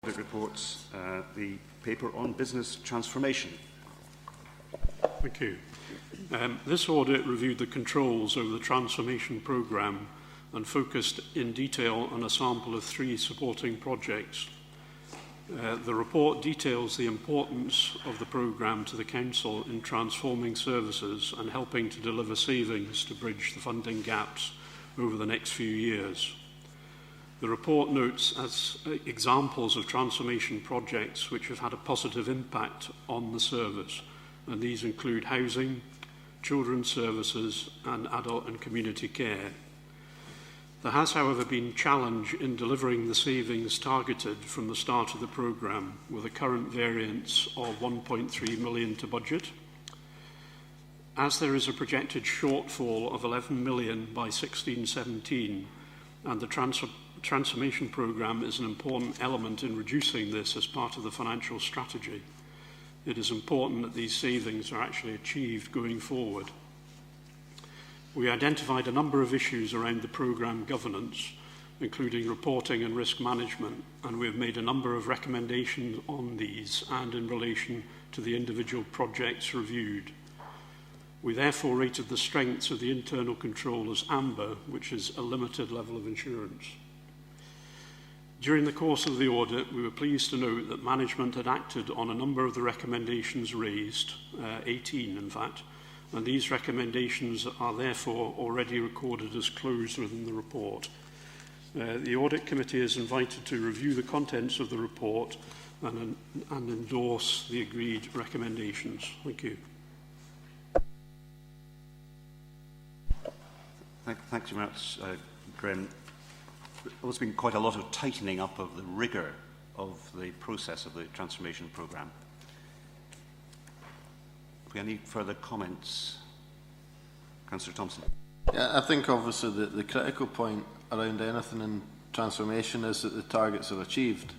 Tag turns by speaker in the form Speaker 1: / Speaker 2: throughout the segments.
Speaker 1: Audit reports the paper on business transformation.
Speaker 2: Thank you. This audit reviewed the controls over the transformation programme and focused in detail on a sample of 3 supporting projects. The report details the importance of the programme to the Council in transforming services and helping to deliver savings to bridge the funding gaps over the next few years. The report notes as examples of transformation projects which have had a positive impact on the service, and these include housing, children's services and adult and community care. There has, however, been challenge in delivering the savings targeted from the start of the programme, with a current variance of 1.3 million to budget. As there is a projected shortfall of 11 million by 16-17, and the transformation programme is an important element in reducing this as part of the financial strategy, it is important that these savings are actually achieved going forward. We identified a number of issues around the programme governance, including reporting and risk management, and we have made a number of recommendations on these and in relation to the individual projects reviewed. We therefore rated the strengths of the internal control as amber, which is a limited level of insurance. During the course of the audit, we were pleased to note that management had acted on a number of the recommendations raised, 18 in fact, and these recommendations are therefore already recorded as closed within the report. The Audit Committee is invited to review the contents of the report and endorse the agreed recommendations. Thank you.
Speaker 1: Thanks very much, Graham. There's been quite a lot of tightening up of the rigour of the process of the transformation programme. Have we any further comments? Councillor Thompson.
Speaker 3: Yeah, I think obviously the critical point around anything in transformation is that the targets are achieved.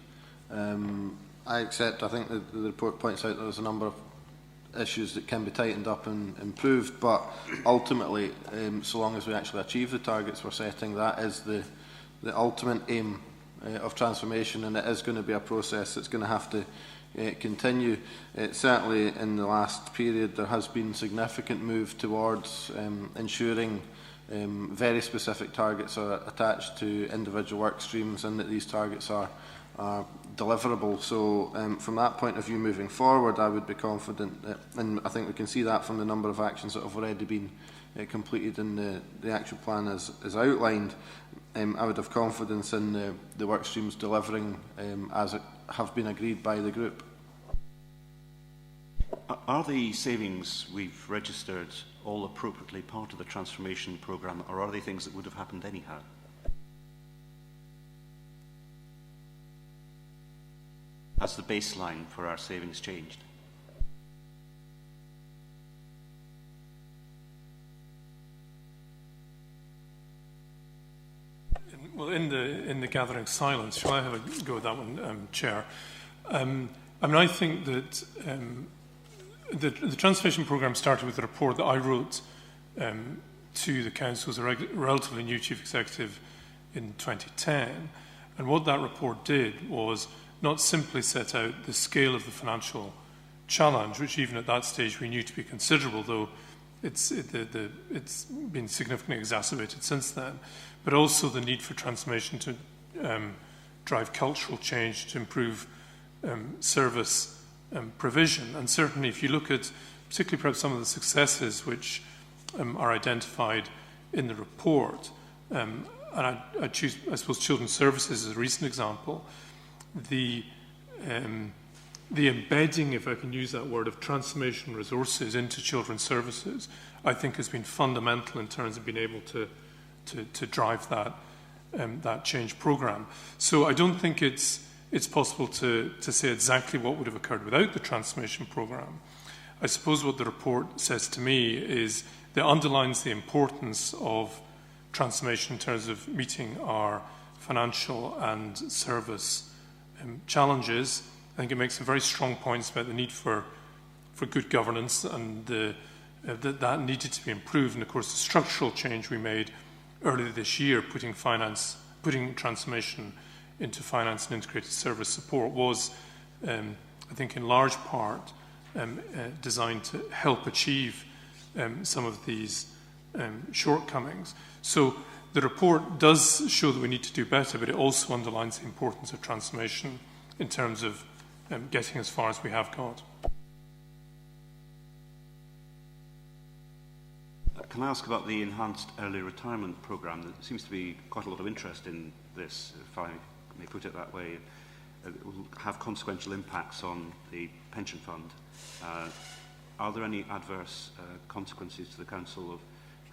Speaker 3: I think the report points out there's a number of issues that can be tightened up and improved, but ultimately, so long as we actually achieve the targets we're setting, that is the ultimate aim of transformation, and it is going to be a process that's going to have to continue. Certainly in the last period there has been significant move towards ensuring very specific targets are attached to individual work streams and that these targets are deliverable. So from that point of view moving forward, I would be confident that, and I think we can see that from the number of actions that have already been completed in the actual plan as outlined. I would have confidence in the work streams delivering as it have been agreed by the group.
Speaker 1: Are the savings we've registered all appropriately part of the transformation programme, or are they things that would have happened anyhow? Has the baseline for our savings changed?
Speaker 4: Well, in the gathering silence, shall I have a go at that one, Chair? I think that the transformation programme started with a report that I wrote to the Council as a relatively new Chief Executive in 2010. And what that report did was not simply set out the scale of the financial challenge, which even at that stage we knew to be considerable, though it's been significantly exacerbated since then, but also the need for transformation to drive cultural change, to improve service provision. And certainly if you look at particularly perhaps some of the successes which are identified in the report, and I choose, I suppose, children's services as a recent example, the embedding, if I can use that word, of transformation resources into children's services, I think has been fundamental in terms of being able to drive that change programme. So I don't think it's possible to say exactly what would have occurred without the transformation programme. I suppose what the report says to me is that it underlines the importance of transformation in terms of meeting our financial and service challenges. I think it makes some very strong points about the need for good governance and that needed to be improved. And of course, the structural change we made earlier this year, putting transformation into finance and integrated service support was, I think, in large part designed to help achieve some of these shortcomings. So the report does show that we need to do better, but it also underlines the importance of transformation in terms of getting as far as we have got.
Speaker 1: Can I ask about the enhanced early retirement programme? There seems to be quite a lot of interest in this, if I may put it that way. It will have consequential impacts on the pension fund. Are there any adverse consequences to the Council of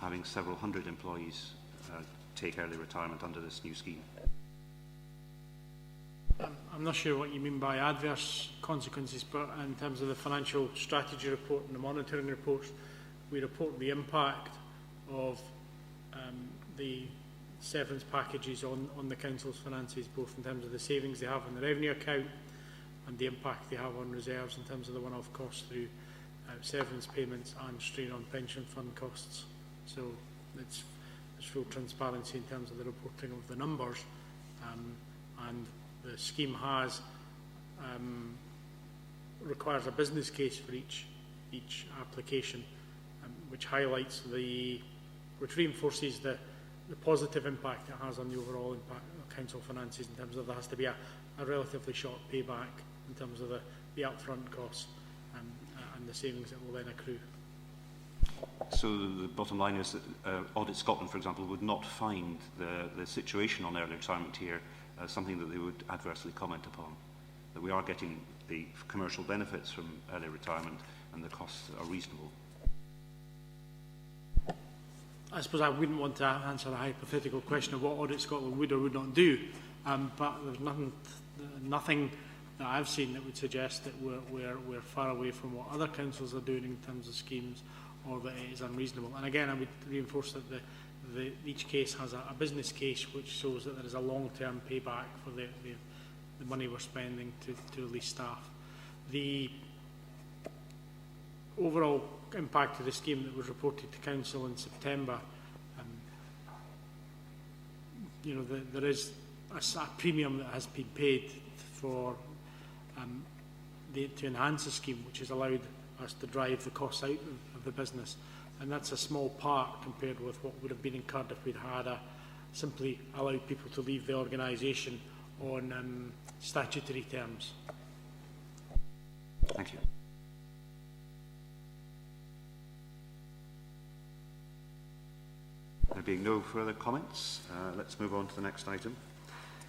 Speaker 1: having several hundred employees take early retirement under this new scheme?
Speaker 5: I'm not sure what you mean by adverse consequences, but in terms of the financial strategy report and the monitoring reports, we report the impact of the severance packages on the Council's finances, both in terms of the savings they have in the revenue account and the impact they have on reserves in terms of the one-off costs through severance payments and strain on pension fund costs. So there's full transparency in terms of the reporting of the numbers, and the scheme has requires a business case for each application, which highlights which reinforces the positive impact it has on the overall impact of council finances, in terms of there has to be a relatively short payback in terms of the upfront costs and the savings that will then accrue.
Speaker 1: So the bottom line is that Audit Scotland, for example, would not find the situation on early retirement here something that they would adversely comment upon. That we are getting the commercial benefits from early retirement and the costs are reasonable.
Speaker 5: I suppose I wouldn't want to answer a hypothetical question of what Audit Scotland would or would not do, but there's nothing that I've seen that would suggest that we're far away from what other councils are doing in terms of schemes, or that it is unreasonable. And again, I would reinforce that each case has a business case which shows that there is a long-term payback for the money we're spending to release staff. The overall impact of the scheme that was reported to Council in September, there is a premium that has been paid for to enhance the scheme, which has allowed us to drive the costs out of the business, and that's a small part compared with what would have been incurred if we'd had simply allowed people to leave the organisation on statutory terms.
Speaker 1: Thank you. There being no further comments, let's move on to the next item.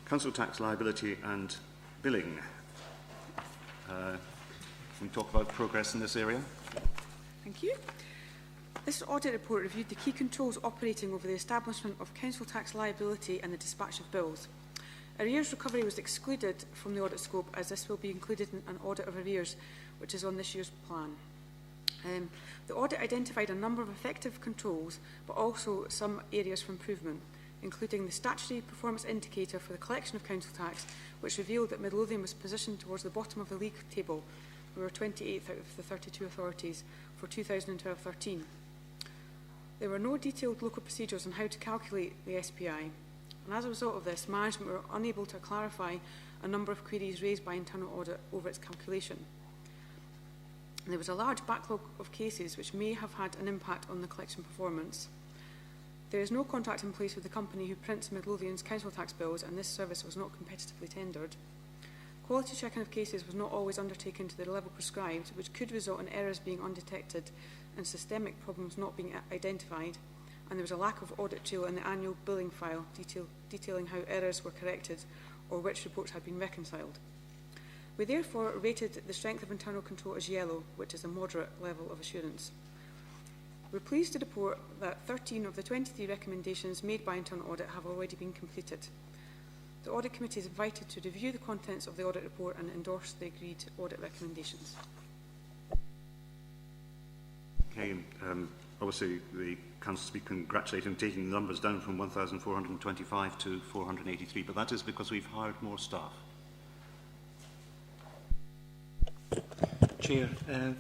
Speaker 1: Council tax liability and billing. Can we talk about progress in this area?
Speaker 6: Thank you. This audit report reviewed the key controls operating over the establishment of council tax liability and the dispatch of bills. Arrears recovery was excluded from the audit scope, as this will be included in an audit of arrears, which is on this year's plan. The audit identified a number of effective controls, but also some areas for improvement, including the statutory performance indicator for the collection of council tax, which revealed that Midlothian was positioned towards the bottom of the league table. We were 28th out of the 32 authorities for 2012-13. There were no detailed local procedures on how to calculate the SPI, and as a result of this, management were unable to clarify a number of queries raised by internal audit over its calculation. And there was a large backlog of cases which may have had an impact on the collection performance. There is no contract in place with the company who prints Midlothian's council tax bills, and this service was not competitively tendered. Quality checking of cases was not always undertaken to the level prescribed, which could result in errors being undetected and systemic problems not being identified, and there was a lack of audit trail in the annual billing file detailing how errors were corrected or which reports had been reconciled. We therefore rated the strength of internal control as yellow, which is a moderate level of assurance. We're pleased to report that 13 of the 23 recommendations made by internal audit have already been completed. The Audit Committee is invited to review the contents of the audit report and endorse the agreed audit recommendations.
Speaker 1: Okay, obviously the Council to be congratulated on taking the numbers down from 1,425 to 483, but that is because we've hired more staff.
Speaker 7: Chair.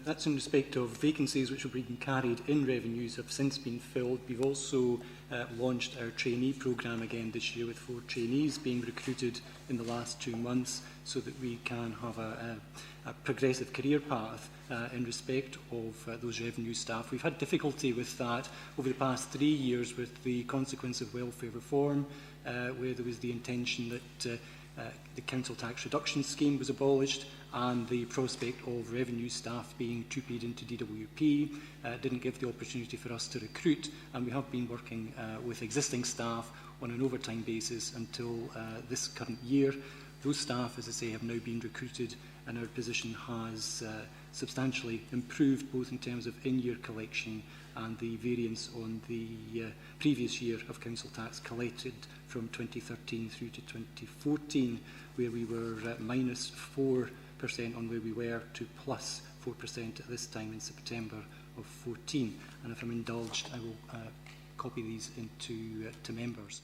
Speaker 7: That's in respect of vacancies which have been carried in revenues have since been filled. We've also launched our trainee programme again this year with 4 trainees being recruited in the last 2 months so that we can have a progressive career path in respect of those revenue staff. We've had difficulty with that over the past 3 years with the consequence of welfare reform, where there was the intention that the council tax reduction scheme was abolished and the prospect of revenue staff being tupied into DWP didn't give the opportunity for us to recruit, and we have been working with existing staff on an overtime basis until this current year. Those staff, as I say, have now been recruited and our position has substantially improved both in terms of in-year collection and the variance on the previous year of council tax collected from 2013 through to 2014, where we were minus 4% on where we were to plus 4% at this time in September of 14. And if I'm indulged, I will copy these into to members.